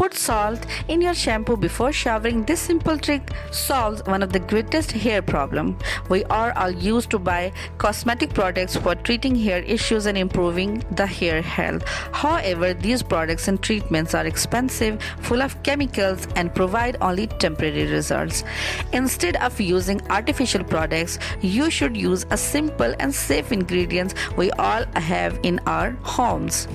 Put salt in your shampoo before showering. This simple trick solves one of the greatest hair problem. We are all used to buy cosmetic products for treating hair issues and improving the hair health. However, these products and treatments are expensive, full of chemicals, and provide only temporary results. Instead of using artificial products, you should use a simple and safe ingredients we all have in our homes.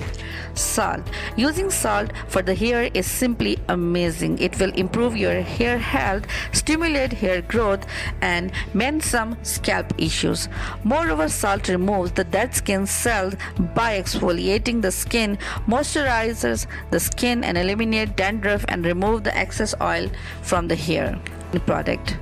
Salt. Using salt for the hair is simply amazing. It will improve your hair health, stimulate hair growth, and mend some scalp issues. Moreover, salt removes the dead skin cells by exfoliating the skin, moisturizes the skin, and eliminate dandruff and remove the excess oil from the hair. Product.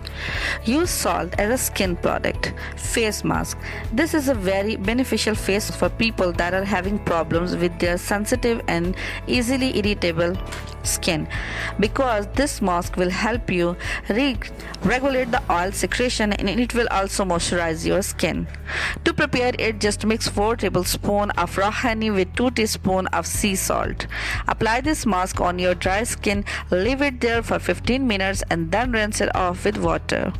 Use salt as a skin product. Face mask. This is a very beneficial face for people that are having problems with their sensitive and easily irritable skin, because this mask will help you regulate the oil secretion and it will also moisturize your skin. To prepare it, just mix 4 tablespoons of raw honey with 2 teaspoons of sea salt. Apply this mask on your dry skin, leave it there for 15 minutes and then rinse it off with water.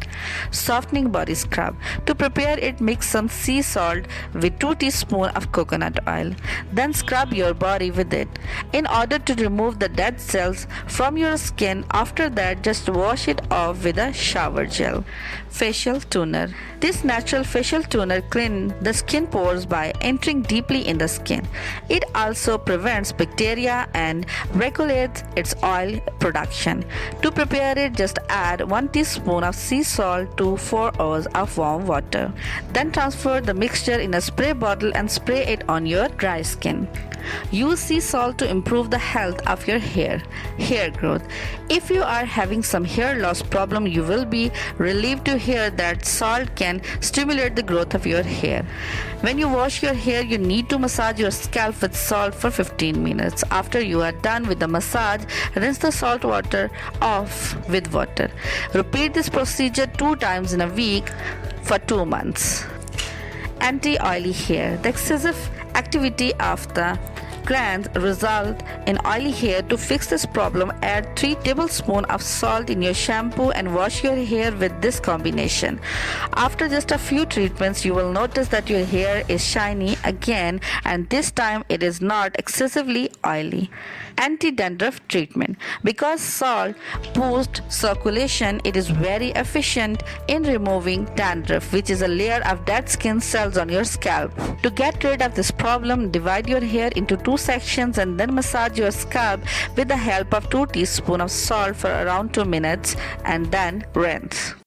Softening body scrub. To prepare it, mix some sea salt with 2 teaspoons of coconut oil. Then scrub your body with it in order to remove the dead cells from your skin. After that, just wash it off with a shower gel. Facial toner. This natural facial toner cleans the skin pores by entering deeply in the skin. It also prevents bacteria and regulates its oil production. To prepare it, just add 1 teaspoon of sea salt to 4 hours of warm water. Then transfer the mixture in a spray bottle and spray it on your dry skin. Use sea salt to improve the health of your hair. Hair growth. If you are having some hair loss problem, you will be relieved to hear that salt can stimulate the growth of your hair. When you wash your hair, you need to massage your scalp with salt for 15 minutes. After you are done with the massage, rinse the salt water off with water. Repeat this procedure 2 times in a week for 2 months. Anti-oily hair. The excessive activity of the glands result in oily hair. To fix this problem, add 3 tablespoons of salt in your shampoo and wash your hair with this combination. After just a few treatments, you will notice that your hair is shiny again, and this time it is not excessively oily. Anti-dandruff treatment. Because salt boosts circulation, it is very efficient in removing dandruff, which is a layer of dead skin cells on your scalp. To get rid of this problem, divide your hair into 2 sections and then massage your scalp with the help of 2 teaspoons of salt for around 2 minutes and then rinse.